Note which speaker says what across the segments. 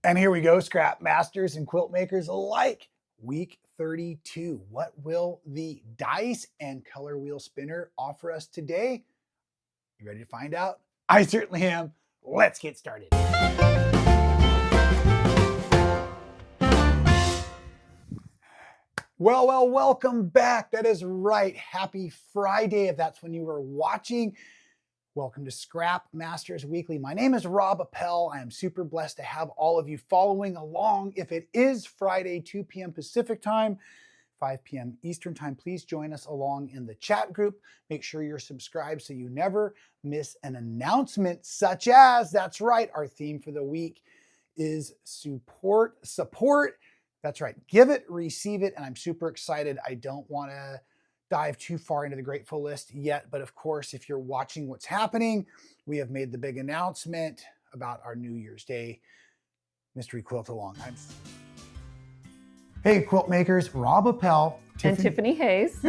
Speaker 1: And here we go, scrap masters and quilt makers alike. Week 32. What will the dice and color wheel spinner offer us today? You ready to find out? I certainly am. Let's get started. Well, welcome back. That is right. Happy Friday if that's when you are watching. Welcome to Scrap Masters Weekly. My name is Rob Appell. I am super blessed to have all of you following along. If it is Friday, 2 p.m. Pacific time, 5 p.m. Eastern time, please join us along in the chat group. Make sure you're subscribed so you never miss an announcement such as, that's right, our theme for the week is support. That's right, give it, receive it, and I'm super excited. I don't want to dive too far into the grateful list yet, but of course, if you're watching what's happening, we have made the big announcement about our New Year's Day mystery quilt along. Hey, quilt makers, Rob Appell
Speaker 2: and Tiffany Hayes.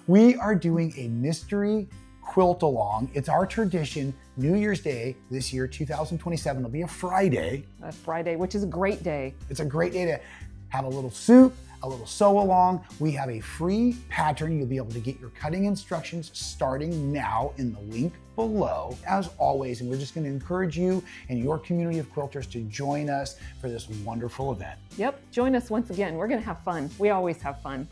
Speaker 1: We are doing a mystery quilt along. It's our tradition. New Year's Day this year, 2027, will be a Friday.
Speaker 2: A Friday, which is a great day.
Speaker 1: It's a great day to have a little soup, a little sew along. We have a free pattern. You'll be able to get your cutting instructions starting now in the link below, as always. And we're just going to encourage you and your community of quilters to join us for this wonderful event.
Speaker 2: Yep, join us once again. We're going to have fun. We always have fun.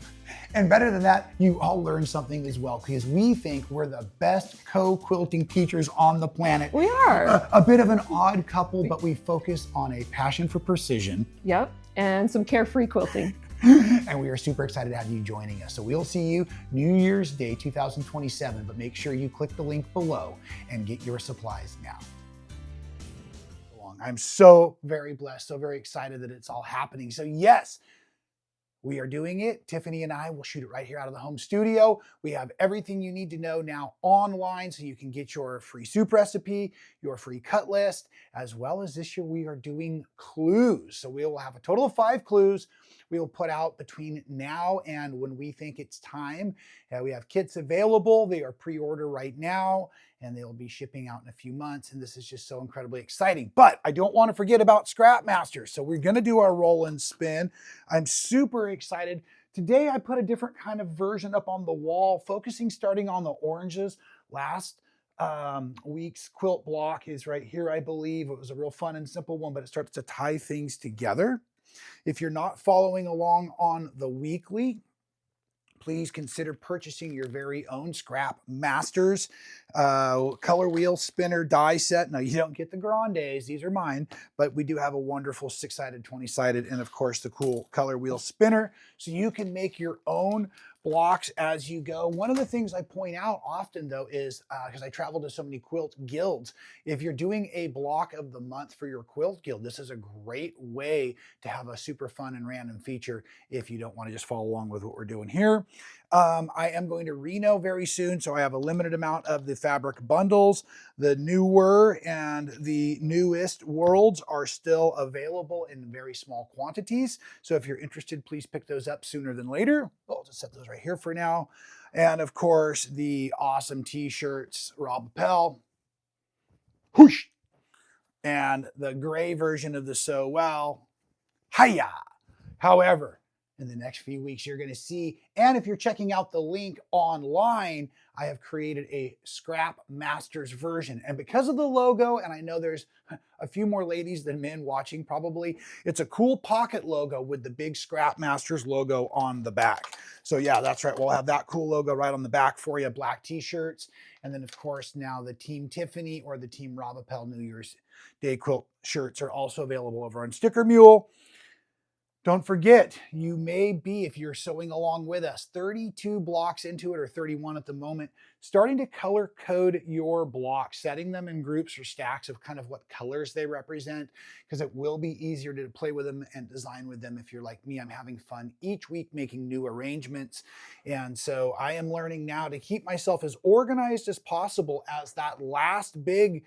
Speaker 1: And better than that, you all learn something as well, because we think we're the best co-quilting teachers on the planet.
Speaker 2: We are.
Speaker 1: A bit of an odd couple, but we focus on a passion for precision.
Speaker 2: Yep, and some carefree quilting.
Speaker 1: And we are super excited to have you joining us. So we'll see you New Year's Day 2027, but make sure you click the link below and get your supplies now. I'm so very blessed, so very excited that it's all happening. So yes, we are doing it. Tiffany and I will shoot it right here out of the home studio. We have everything you need to know now online so you can get your free soup recipe, your free cut list, as well as this year we are doing clues. So we will have a total of 5 clues we will put out between now and when we think it's time. We have kits available. They are pre-order right now and they'll be shipping out in a few months. And this is just so incredibly exciting. But I don't want to forget about Scrap Masters. So we're going to do our roll and spin. I'm super excited. Today I put a different kind of version up on the wall, focusing starting on the oranges. Last week's quilt block is right here, I believe. It was a real fun and simple one, but it starts to tie things together. If you're not following along on the weekly, please consider purchasing your very own Scrap Masters color wheel spinner die set. Now, you don't get the grandes, these are mine, but we do have a wonderful 6-sided, 20-sided, and of course the cool color wheel spinner. So you can make your own blocks as you go. One of the things I point out often though is, because I travel to so many quilt guilds, if you're doing a block of the month for your quilt guild, this is a great way to have a super fun and random feature if you don't want to just follow along with what we're doing here. I am going to Reno very soon, so I have a limited amount of the fabric bundles. The newer and the newest worlds are still available in very small quantities. So if you're interested, please pick those up sooner than later. I'll just set those right here for now. And of course, the awesome t-shirts, Rob Appell, whoosh, and the gray version of the So Well, hiya. However, in the next few weeks, you're going to see, and if you're checking out the link online, I have created a Scrap Masters version. And because of the logo, and I know there's a few more ladies than men watching probably, it's a cool pocket logo with the big Scrap Masters logo on the back. So yeah, that's right. We'll have that cool logo right on the back for you, black t-shirts. And then of course, now the Team Tiffany or the Team Rob Appell New Year's Day quilt shirts are also available over on Sticker Mule. Don't forget, you may be, if you're sewing along with us, 32 blocks into it, or 31 at the moment, starting to color code your blocks, setting them in groups or stacks of kind of what colors they represent, because it will be easier to play with them and design with them. If you're like me, I'm having fun each week making new arrangements. And so I am learning now to keep myself as organized as possible as that last big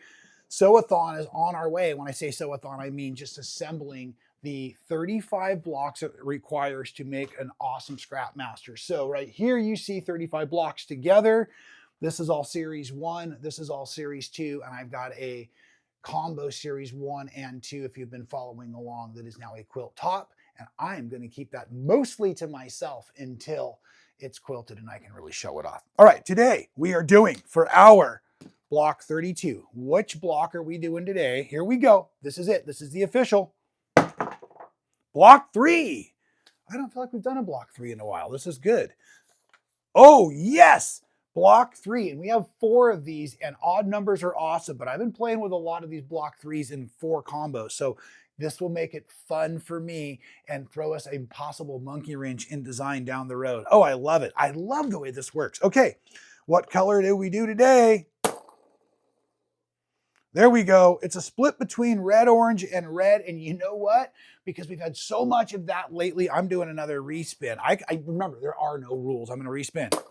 Speaker 1: sew-a-thon is on our way. When I say sew-a-thon, I mean just assembling the 35 blocks it requires to make an awesome Scrap Master. So right here you see 35 blocks together. This is all series 1, this is all series 2, and I've got a combo series 1 and 2, if you've been following along, that is now a quilt top. And I'm going to keep that mostly to myself until it's quilted and I can really show it off. All right, today we are doing for our block 32. Which block are we doing today? Here we go. This is it. This is the official block 3. I don't feel like we've done a block 3 in a while. This is good. Oh, yes. Block 3. And we have 4 of these, and odd numbers are awesome, but I've been playing with a lot of these block 3s in 4 combos. So this will make it fun for me and throw us a possible monkey wrench in design down the road. Oh, I love it. I love the way this works. Okay, what color did we do today? There we go. It's a split between red, orange, and red. And you know what? Because we've had so much of that lately, I'm doing another respin. I remember, there are no rules. I'm going to respin.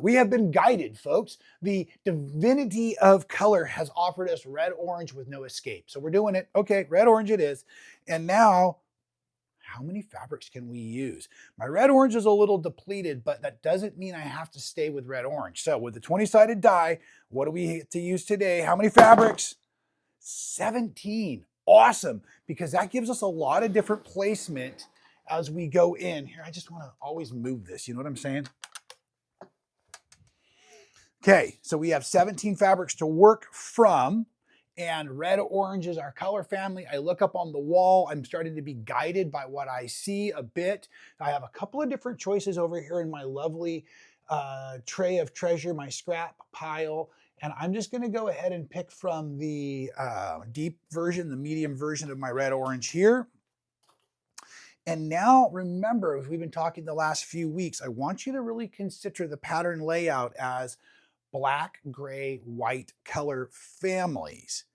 Speaker 1: We have been guided, folks. The divinity of color has offered us red, orange with no escape. So we're doing it. Okay, red, orange it is. And now, how many fabrics can we use? My red, orange is a little depleted, but that doesn't mean I have to stay with red, orange. So with the 20-sided die, what do we get to use today? How many fabrics? 17. Awesome, because that gives us a lot of different placement as we go in. Here, I just want to always move this. You know what I'm saying? Okay, so we have 17 fabrics to work from, and red, orange is our color family. I look up on the wall. I'm starting to be guided by what I see a bit. I have a couple of different choices over here in my lovely tray of treasure, my scrap pile, and I'm just going to go ahead and pick from the deep version, the medium version of my red, orange here. And now remember, as we've been talking the last few weeks, I want you to really consider the pattern layout as black, gray, white color families.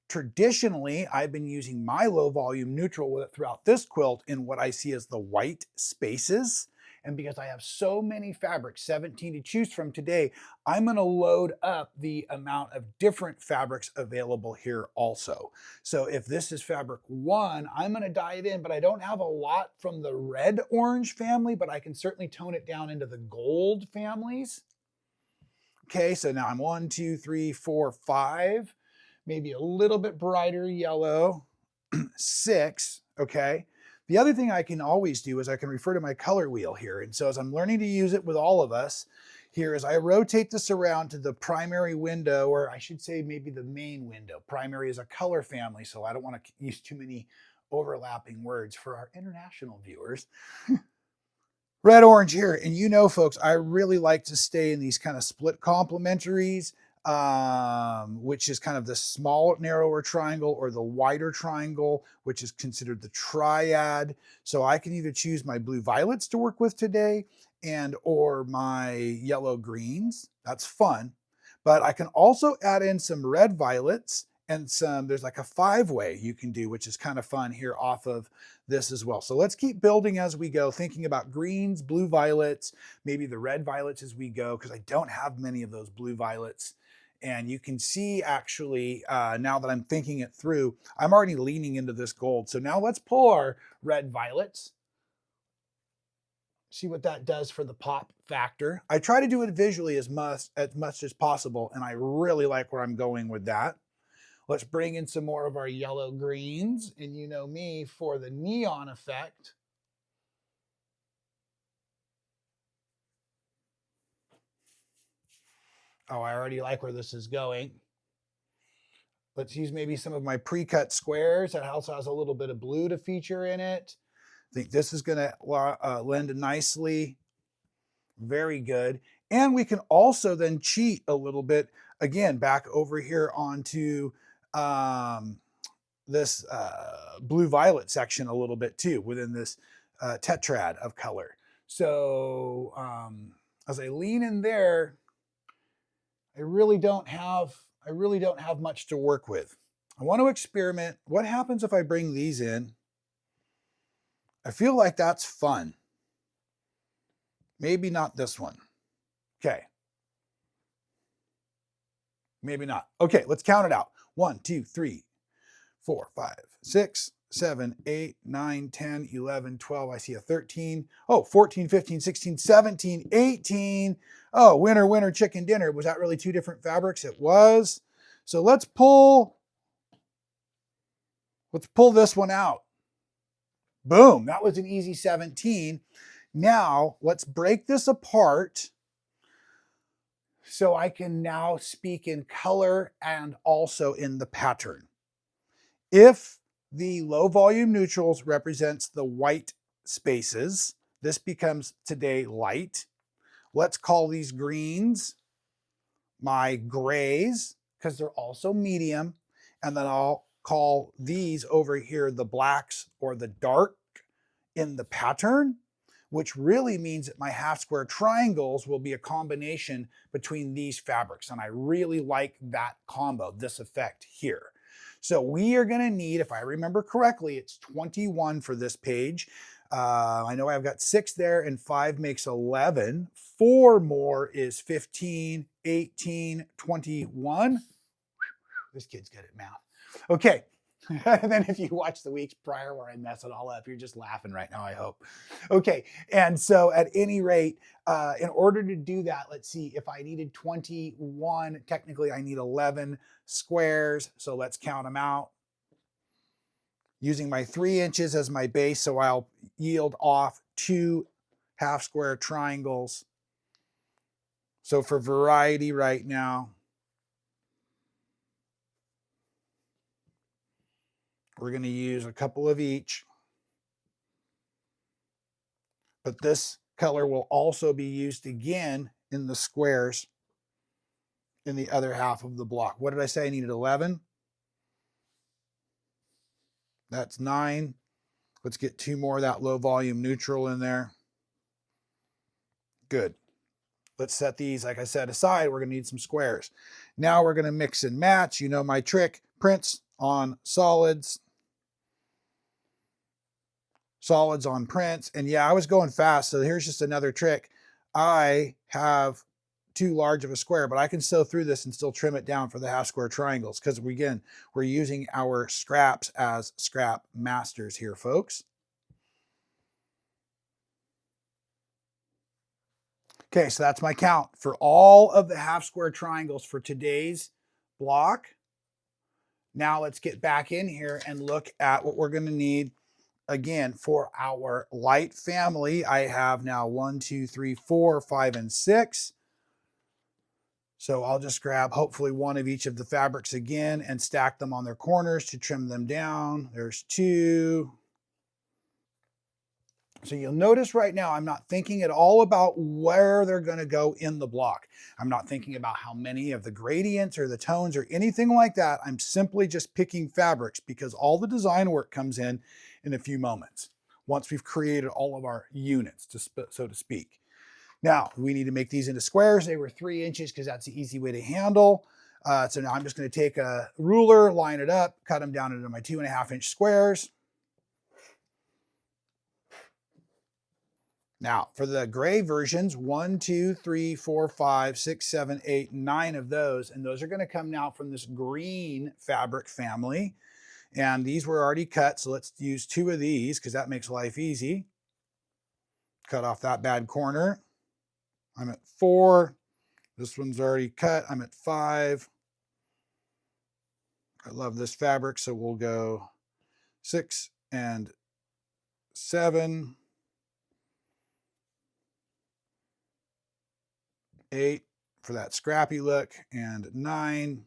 Speaker 1: Traditionally, I've been using my low volume neutral with it throughout this quilt in what I see as the white spaces. And because I have so many fabrics, 17 to choose from today, I'm going to load up the amount of different fabrics available here also. So if this is fabric 1, I'm going to dye it in, but I don't have a lot from the red orange family, but I can certainly tone it down into the gold families. Okay, so now I'm 1, 2, 3, 4, 5, maybe a little bit brighter yellow, 6, okay. The other thing I can always do is I can refer to my color wheel here. And so as I'm learning to use it with all of us, here as I rotate this around to the primary window, or I should say maybe the main window. Primary is a color family, so I don't want to use too many overlapping words for our international viewers. Red, orange here. And you know, folks, I really like to stay in these kind of split complementaries, which is kind of the small, narrower triangle or the wider triangle, which is considered the triad. So I can either choose my blue violets to work with today and or my yellow greens. That's fun. But I can also add in some red violets and there's like a 5-way you can do, which is kind of fun here off of this as well. So let's keep building as we go, thinking about greens, blue violets, maybe the red violets as we go, because I don't have many of those blue violets. And you can see actually, now that I'm thinking it through, I'm already leaning into this gold. So now let's pull our red violets. See what that does for the pop factor. I try to do it visually as much as possible, and I really like where I'm going with that. Let's bring in some more of our yellow greens, and you know me for the neon effect. Oh, I already like where this is going. Let's use maybe some of my pre-cut squares. That also has a little bit of blue to feature in it. I think this is going to lend nicely. Very good. And we can also then cheat a little bit, again, back over here onto this blue-violet section a little bit too, within this tetrad of color. So as I lean in there, I really don't have much to work with. I want to experiment. What happens if I bring these in? I feel like that's fun. Maybe not this one. Okay. Maybe not. Okay, let's count it out. 1, 2, 3, 4, 5, 6, 7, 8, 9, 10, 11, 12. I see a 13. Oh, 14, 15, 16, 17, 18. Oh, winner, winner, chicken dinner. Was that really 2 different fabrics? It was. So let's pull this one out. Boom, that was an easy 17. Now let's break this apart so I can now speak in color and also in the pattern. If the low volume neutrals represents the white spaces, this becomes today light. Let's call these greens my grays because they're also medium. And then I'll call these over here the blacks or the dark in the pattern, which really means that my half square triangles will be a combination between these fabrics. And I really like that combo, this effect here. So we are gonna need, if I remember correctly, it's 21 for this page. I know I've got 6 there and 5 makes 11. 4 more is 15, 18, 21. This kid's good at math. Okay. And then if you watch the weeks prior where I mess it all up, you're just laughing right now, I hope. Okay, and so at any rate, in order to do that, let's see, if I needed 21, technically I need 11 squares, so let's count them out. Using my 3 inches as my base, so I'll yield off 2 half square triangles. So for variety right now, we're going to use a couple of each. But this color will also be used again in the squares in the other half of the block. What did I say? I needed 11. That's 9. Let's get 2 more of that low volume neutral in there. Good. Let's set these, like I said, aside. We're going to need some squares. Now we're going to mix and match. You know my trick. Prints on solids. Solids on prints. And yeah, I was going fast, so here's just another trick. I have too large of a square, but I can sew through this and still trim it down for the half square triangles because again, we're using our scraps as scrap masters here, folks. Okay, so that's my count for all of the half square triangles for today's block. Now let's get back in here and look at what we're going to need. Again, for our light family, I have now 1, 2, 3, 4, 5, and 6. So I'll just grab hopefully one of each of the fabrics again and stack them on their corners to trim them down. There's 2. So you'll notice right now, I'm not thinking at all about where they're going to go in the block. I'm not thinking about how many of the gradients or the tones or anything like that. I'm simply just picking fabrics because all the design work comes in a few moments once we've created all of our units, so to speak. Now, we need to make these into squares. They were 3 inches because that's the easy way to handle. So now I'm just going to take a ruler, line it up, cut them down into my 2.5 inch squares. Now, for the gray versions, 1, 2, 3, 4, 5, 6, 7, 8, 9 of those. And those are going to come now from this green fabric family. And these were already cut, so let's use 2 of these because that makes life easy. Cut off that bad corner. I'm at 4. This one's already cut. I'm at 5. I love this fabric, so we'll go 6 and 7. 8 for that scrappy look, and 9.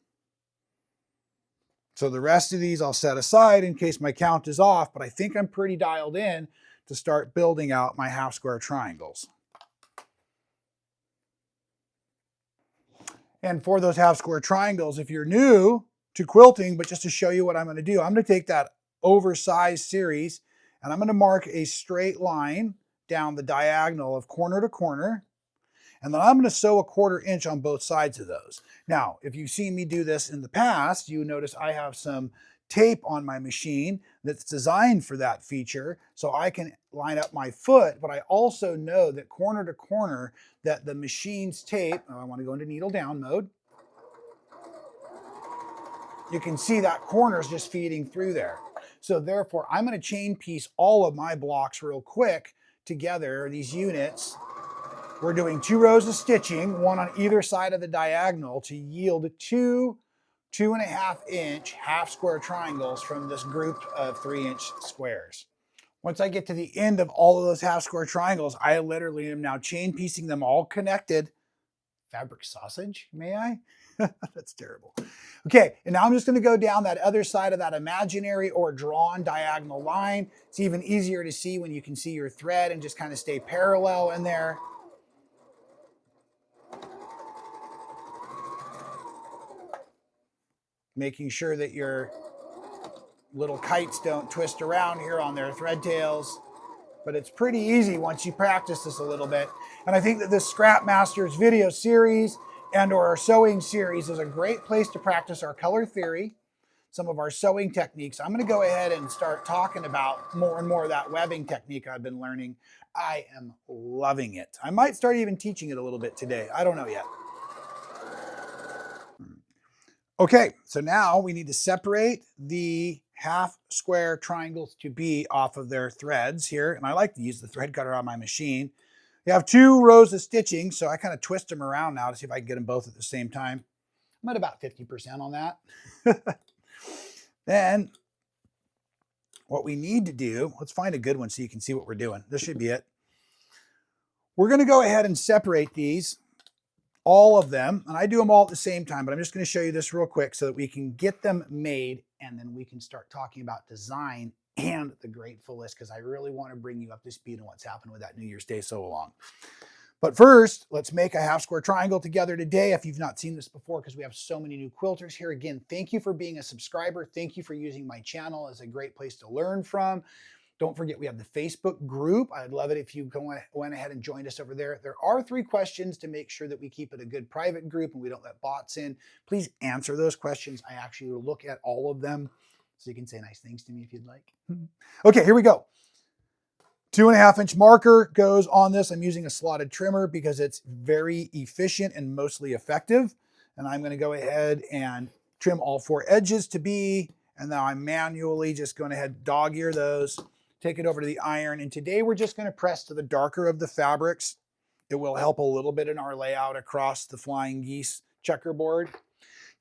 Speaker 1: So the rest of these I'll set aside in case my count is off, but I think I'm pretty dialed in to start building out my half square triangles. And for those half square triangles, if you're new to quilting, but just to show you what I'm going to do, I'm going to take that oversized series and I'm going to mark a straight line down the diagonal of corner to corner. And then I'm going to sew 1/4 inch on both sides of those. Now, if you've seen me do this in the past, you notice I have some tape on my machine that's designed for that feature, so I can line up my foot, but I also know that corner to corner that the machine's tape, I want to go into needle down mode. You can see that corner is just feeding through there. So therefore, I'm going to chain piece all of my blocks real quick together, these units. We're doing 2 rows of stitching, one on either side of the diagonal to yield 2 2.5-inch half square triangles from this group of 3-inch squares. Once I get to the end of all of those half square triangles, I literally am now chain piecing them all connected. Fabric sausage, may I? That's terrible. Okay, and now I'm just going to go down that other side of that imaginary or drawn diagonal line. It's even easier to see when you can see your thread and just kind of stay parallel in there. Making sure that your little kites don't twist around here on their thread tails. But it's pretty easy once you practice this a little bit. And I think that this Scrap Masters video series and or our sewing series is a great place to practice our color theory, some of our sewing techniques. I'm going to go ahead and start talking about more and more of that webbing technique I've been learning. I am loving it. I might start even teaching it a little bit today. I don't know yet. Okay, so now we need to separate the half square triangles to be off of their threads here. And I like to use the thread cutter on my machine. You have 2 rows of stitching, so I kind of twist them around now to see if I can get them both at the same time. I'm at about 50% on that. Then what we need to do, let's find a good one so you can see what we're doing. This should be it. We're going to go ahead and separate these, all of them, and I do them all at the same time, but I'm just going to show you this real quick so that we can get them made, and then we can start talking about design and the grateful list, because I really want to bring you up to speed on what's happened with that New Year's Day sew along. But first, let's make a half square triangle together today if you've not seen this before, because we have so many new quilters here. Again, thank you for being a subscriber. Thank you for using my channel as a great place to learn from. Don't forget, we have the Facebook group. I'd love it if you went ahead and joined us over there. There are 3 questions to make sure that we keep it a good private group and we don't let bots in. Please answer those questions. I actually will look at all of them, so you can say nice things to me if you'd like. Okay, here we go. 2.5-inch marker goes on this. I'm using a slotted trimmer because it's very efficient and mostly effective. And I'm going to go ahead and trim all 4 edges to be. And now I'm manually just going ahead, dog ear those, take it over to the iron. And today we're just going to press to the darker of the fabrics. It will help a little bit in our layout across the flying geese checkerboard.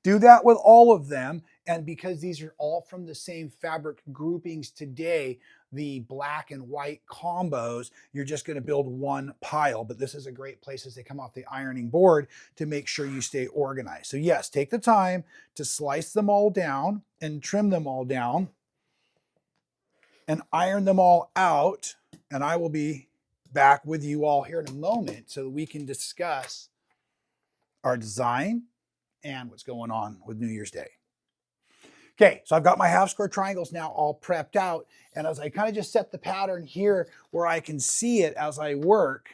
Speaker 1: Do that with all of them. And because these are all from the same fabric groupings today, the black and white combos, you're just going to build one pile. But this is a great place as they come off the ironing board to make sure you stay organized. So yes, take the time to slice them all down and trim them all down and iron them all out. And I will be back with you all here in a moment so that we can discuss our design and what's going on with New Year's Day. Okay, so I've got my half square triangles now all prepped out. And as I kind of just set the pattern here where I can see it as I work,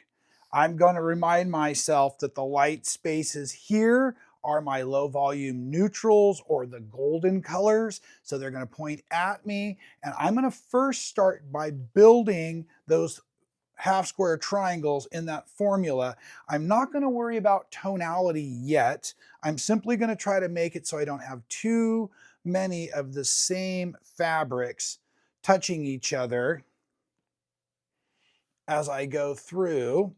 Speaker 1: I'm going to remind myself that the light spaces here are my low volume neutrals or the golden colors. So they're going to point at me. And I'm going to first start by building those half square triangles in that formula. I'm not going to worry about tonality yet. I'm simply going to try to make it so I don't have too many of the same fabrics touching each other as I go through.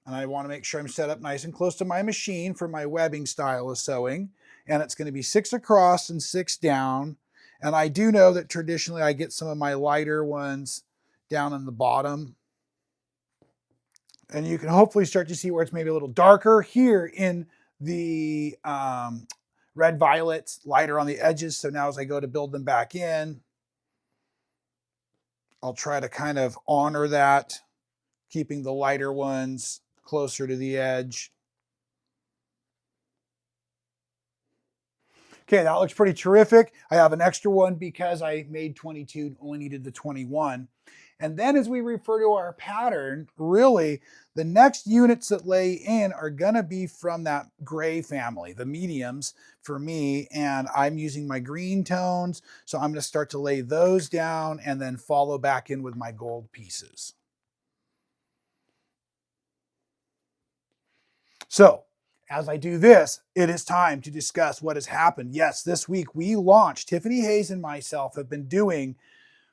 Speaker 1: And I want to make sure I'm set up nice and close to my machine for my webbing style of sewing. And it's going to be 6 across and 6 down. And I do know that traditionally I get some of my lighter ones down in the bottom. And you can hopefully start to see where it's maybe a little darker here in the red violets, lighter on the edges. So now as I go to build them back in, I'll try to kind of honor that, keeping the lighter ones closer to the edge. Okay, that looks pretty terrific. I have an extra one because I made 22, only needed the 21. And then as we refer to our pattern, really the next units that lay in are gonna be from that gray family, the mediums for me, and I'm using my green tones. So I'm gonna start to lay those down and then follow back in with my gold pieces. So as I do this, it is time to discuss what has happened. Yes, this week we launched, Tiffany Hayes and myself have been doing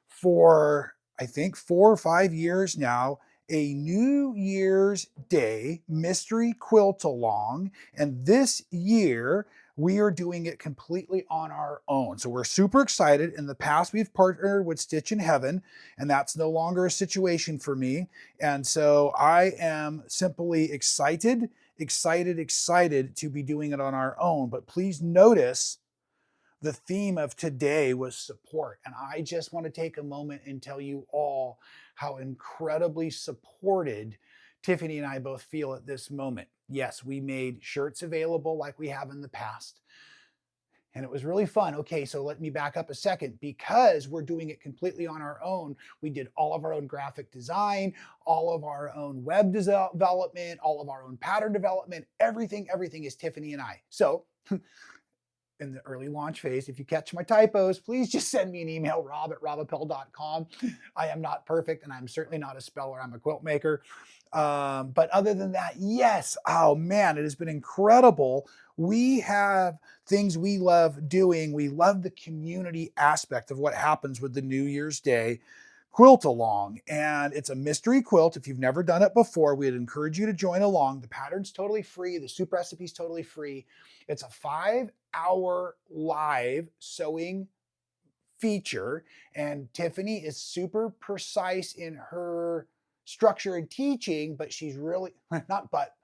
Speaker 1: for, I think, 4 or 5 years now, a New Year's Day mystery quilt along. And this year, we are doing it completely on our own. So we're super excited. In the past, we've partnered with Stitch in Heaven, and that's no longer a situation for me. And so I am simply excited to be doing it on our own. But please notice the theme of today was support. And I just want to take a moment and tell you all how incredibly supported Tiffany and I both feel at this moment. Yes, we made shirts available like we have in the past. And it was really fun. Okay, so let me back up a second. Because we're doing it completely on our own, we did all of our own graphic design, all of our own web development, all of our own pattern development. Everything is Tiffany and I. So in the early launch phase, if you catch my typos, please just send me an email, rob@robappell.com. I am not perfect, and I'm certainly not a speller. I'm a quilt maker. But other than that, yes. Oh man, it has been incredible. We have things we love doing. We love the community aspect of what happens with the New Year's Day quilt along. And it's a mystery quilt. If you've never done it before, we'd encourage you to join along. The pattern's totally free. The soup recipe's totally free. It's a 5-hour live sewing feature. And Tiffany is super precise in her structure and teaching, but she's really, not but,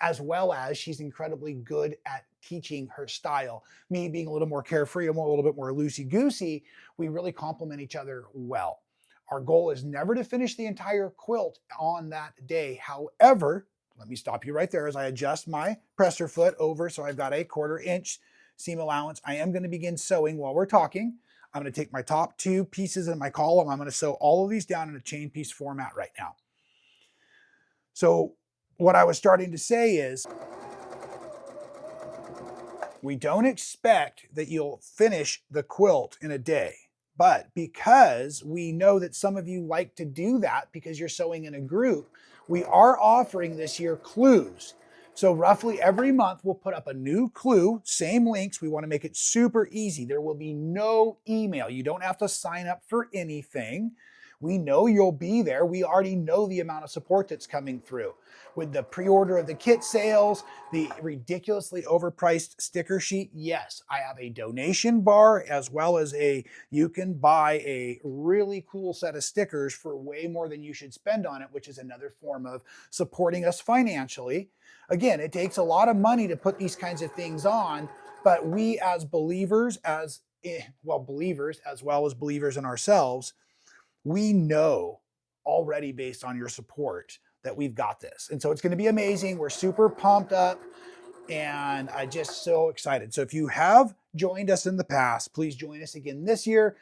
Speaker 1: as well as she's incredibly good at teaching her style. Me being a little more carefree, I'm a little bit more loosey-goosey, we really complement each other well. Our goal is never to finish the entire quilt on that day. However, let me stop you right there as I adjust my presser foot over so I've got a 1/4 inch seam allowance. I am going to begin sewing while we're talking. I'm going to take my top 2 pieces in my column. I'm going to sew all of these down in a chain piece format right now. So what I was starting to say is, we don't expect that you'll finish the quilt in a day. But because we know that some of you like to do that because you're sewing in a group, we are offering this year clues. So roughly every month we'll put up a new clue, same links. We want to make it super easy. There will be no email. You don't have to sign up for anything. We know you'll be there. We already know the amount of support that's coming through. With the pre-order of the kit sales, the ridiculously overpriced sticker sheet, yes, I have a donation bar as well as you can buy a really cool set of stickers for way more than you should spend on it, which is another form of supporting us financially. Again, it takes a lot of money to put these kinds of things on, but we as believers, believers as well as believers in ourselves, we know already based on your support that we've got this. And so it's going to be amazing. We're super pumped up and I'm just so excited. So if you have joined us in the past, please join us again this year.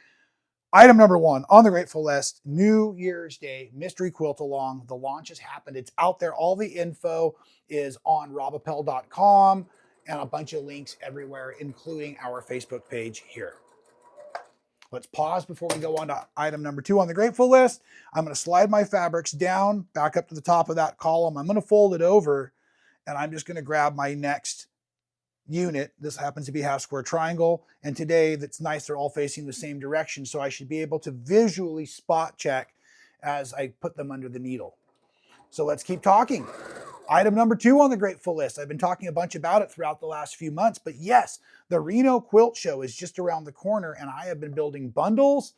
Speaker 1: Item number 1 on the grateful list, New Year's Day mystery quilt along. The launch has happened. It's out there. All the info is on robappell.com and a bunch of links everywhere, including our Facebook page here. Let's pause before we go on to item number 2 on the grateful list. I'm going to slide my fabrics down, back up to the top of that column. I'm going to fold it over, and I'm just going to grab my next unit. This happens to be half square triangle. And today, that's nice, they're all facing the same direction, so I should be able to visually spot check as I put them under the needle. So let's keep talking. Item number 2 on the grateful list. I've been talking a bunch about it throughout the last few months, but yes, the Reno Quilt Show is just around the corner and I have been building bundles.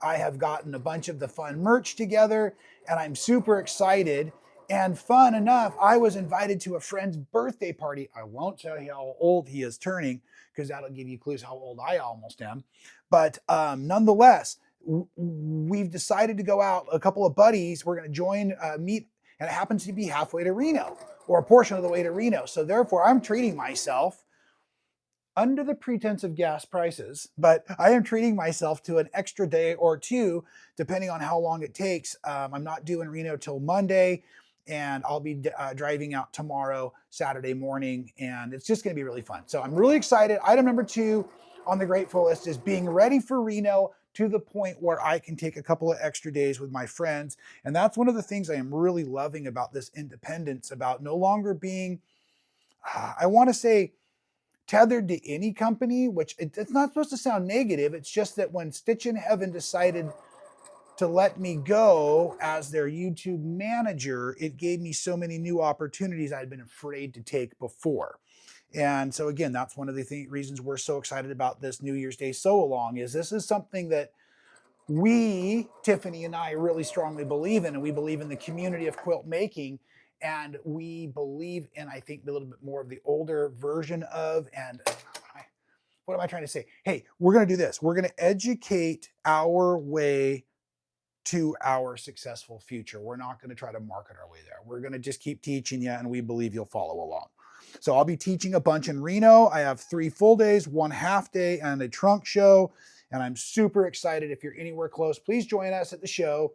Speaker 1: I have gotten a bunch of the fun merch together and I'm super excited. And fun enough, I was invited to a friend's birthday party. I won't tell you how old he is turning because that'll give you clues how old I almost am. But nonetheless, we've decided to go out. A couple of buddies, we're going to join, meet, and it happens to be halfway to Reno or a portion of the way to Reno. So therefore, I'm treating myself under the pretense of gas prices, but I am treating myself to an extra day or 2, depending on how long it takes. I'm not due in Reno till Monday, and I'll be driving out tomorrow, Saturday morning, and it's just going to be really fun. So I'm really excited. Item number 2 on the grateful list is being ready for Reno to the point where I can take a couple of extra days with my friends. And that's one of the things I am really loving about this independence, about no longer being, I want to say, tethered to any company, which it's not supposed to sound negative. It's just that when Stitch in Heaven decided to let me go as their YouTube manager, it gave me so many new opportunities I'd been afraid to take before. And so again, that's one of the reasons we're so excited about this New Year's Day sew along, is this is something that we, Tiffany and I, really strongly believe in, and we believe in the community of quilt making, and we believe in, I think, a little bit more of the older version of, and what am I trying to say? Hey, we're going to do this. We're going to educate our way to our successful future. We're not going to try to market our way there. We're going to just keep teaching you, and we believe you'll follow along. So I'll be teaching a bunch in Reno. I have 3 full days, 1 half day, and a trunk show. And I'm super excited. If you're anywhere close, please join us at the show.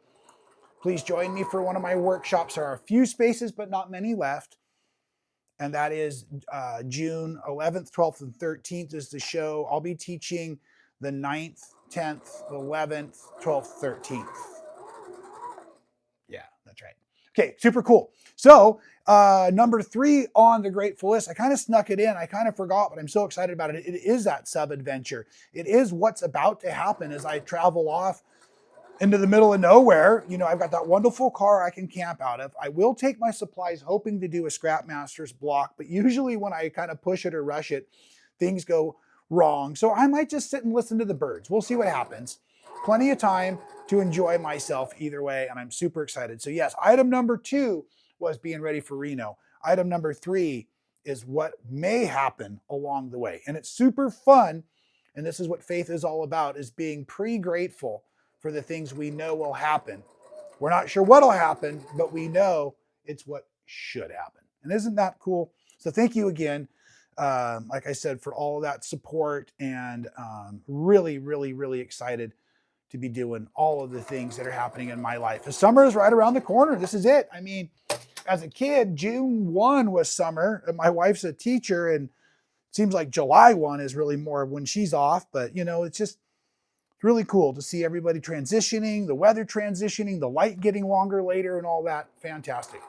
Speaker 1: Please join me for one of my workshops. There are a few spaces, but not many left. And that is June 11th, 12th, and 13th is the show. I'll be teaching the 9th, 10th, 11th, 12th, 13th. Yeah, that's right. Okay, super cool. So number 3 on the grateful list, I kind of snuck it in. I kind of forgot, but I'm so excited about it. It is that sub adventure. It is what's about to happen as I travel off into the middle of nowhere. You know, I've got that wonderful car I can camp out of. I will take my supplies, hoping to do a Scrap Masters block, but usually when I kind of push it or rush it, things go wrong. So I might just sit and listen to the birds. We'll see what happens. Plenty of time to enjoy myself either way, and I'm super excited. So yes, item number 2 was being ready for Reno. Item number 3 is what may happen along the way. And it's super fun, and this is what faith is all about, is being pre-grateful for the things we know will happen. We're not sure what'll happen, but we know it's what should happen. And isn't that cool? So thank you again, like I said, for all of that support, and really, really, really excited to be doing all of the things that are happening in my life. The summer is right around the corner. This is it. I mean, as a kid, June 1 was summer. And my wife's a teacher, and it seems like July 1 is really more when she's off. But, you know, it's just really cool to see everybody transitioning, the weather transitioning, the light getting longer later, and all that. Fantastic.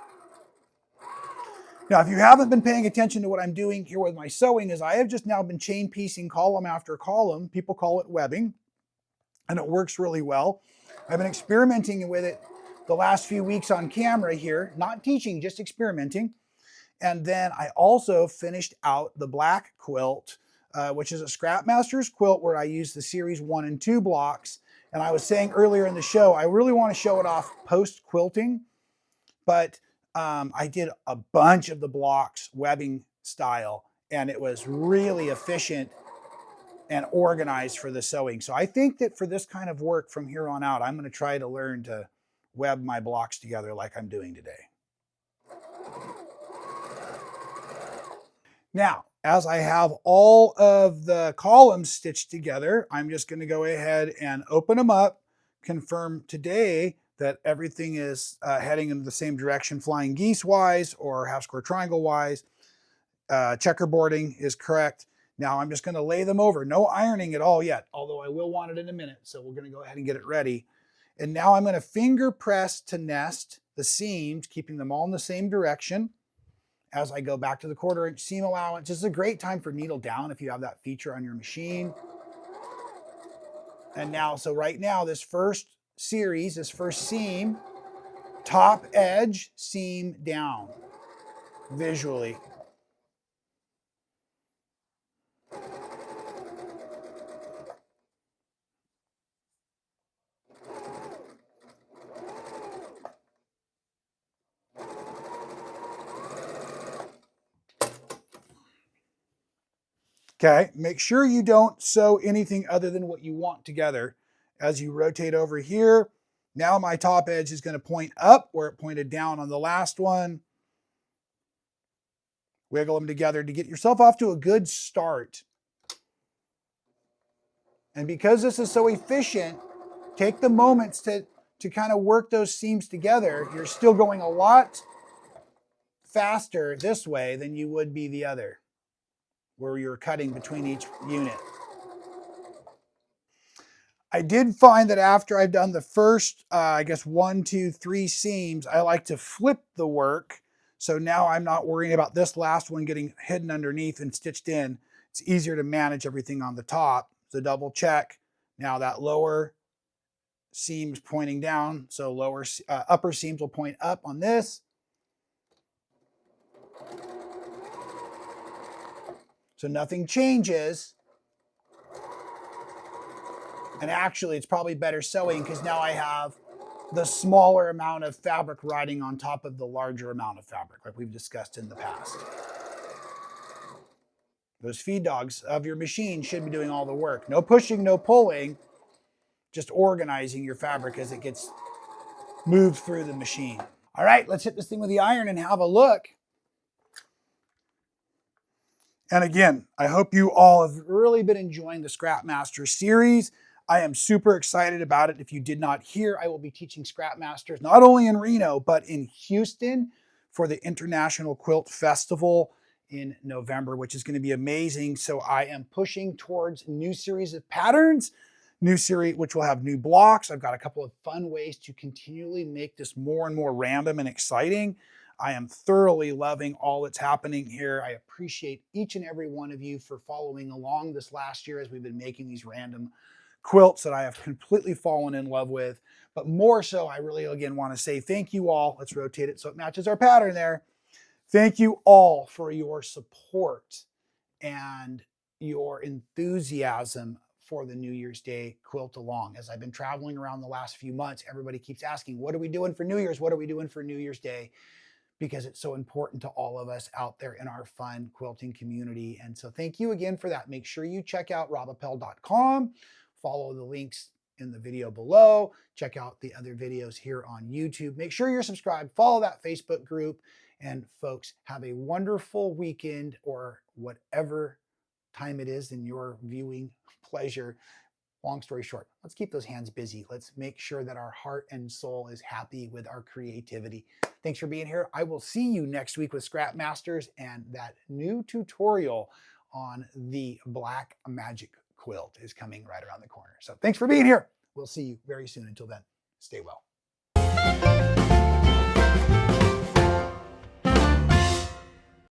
Speaker 1: Now, if you haven't been paying attention to what I'm doing here with my sewing, is I have just now been chain piecing column after column. People call it webbing, and it works really well. I've been experimenting with it the last few weeks on camera here, not teaching, just experimenting. And then I also finished out the black quilt, which is a Scrap Masters quilt where I use the series 1 and 2 blocks. And I was saying earlier in the show, I really want to show it off post quilting, but I did a bunch of the blocks webbing style, and it was really efficient and organized for the sewing. So I think that for this kind of work from here on out, I'm going to try to learn to web my blocks together like I'm doing today. Now, as I have all of the columns stitched together, I'm just going to go ahead and open them up, confirm today that everything is heading in the same direction, flying geese wise or half square triangle wise. Checkerboarding is correct. Now I'm just going to lay them over. No ironing at all yet, although I will want it in a minute. So we're going to go ahead and get it ready. And now I'm going to finger press to nest the seams, keeping them all in the same direction. As I go back to the 1/4 inch seam allowance, this is a great time for needle down if you have that feature on your machine. And now, so right now, this first series, this first seam, top edge, seam down visually. Okay, make sure you don't sew anything other than what you want together. As you rotate over here, now my top edge is going to point up where it pointed down on the last one. Wiggle them together to get yourself off to a good start. And because this is so efficient, take the moments to kind of work those seams together. You're still going a lot faster this way than you would be the other, where you're cutting between each unit. I did find that after I've done the first, I guess 1, 2, 3 seams, I like to flip the work. So now I'm not worrying about this last one getting hidden underneath and stitched in. It's easier to manage everything on the top. So double check. Now that lower seam's pointing down, so upper seams will point up on this. So nothing changes. And actually, it's probably better sewing because now I have the smaller amount of fabric riding on top of the larger amount of fabric, like we've discussed in the past. Those feed dogs of your machine should be doing all the work. No pushing, no pulling, just organizing your fabric as it gets moved through the machine. All right, let's hit this thing with the iron and have a look. And again, I hope you all have really been enjoying the Scrap Master series. I am super excited about it. If you did not hear, I will be teaching Scrap Masters not only in Reno, but in Houston for the International Quilt Festival in November, which is going to be amazing. So I am pushing towards a new series of patterns, new series, which will have new blocks. I've got a couple of fun ways to continually make this more and more random and exciting. I am thoroughly loving all that's happening here. I appreciate each and every one of you for following along this last year as we've been making these random quilts that I have completely fallen in love with. But more so, I really, again, want to say thank you all. Let's rotate it so it matches our pattern there. Thank you all for your support and your enthusiasm for the New Year's Day quilt along. As I've been traveling around the last few months, everybody keeps asking, what are we doing for New Year's? What are we doing for New Year's Day? Because it's so important to all of us out there in our fun quilting community. And so thank you again for that. Make sure you check out robappell.com, follow the links in the video below, check out the other videos here on YouTube. Make sure you're subscribed, follow that Facebook group, and folks, have a wonderful weekend or whatever time it is in your viewing pleasure. Long story short, let's keep those hands busy. Let's make sure that our heart and soul is happy with our creativity. Thanks for being here. I will see you next week with Scrap Masters and that new tutorial on the Black Magic quilt is coming right around the corner. So thanks for being here. We'll see you very soon. Until then, stay well.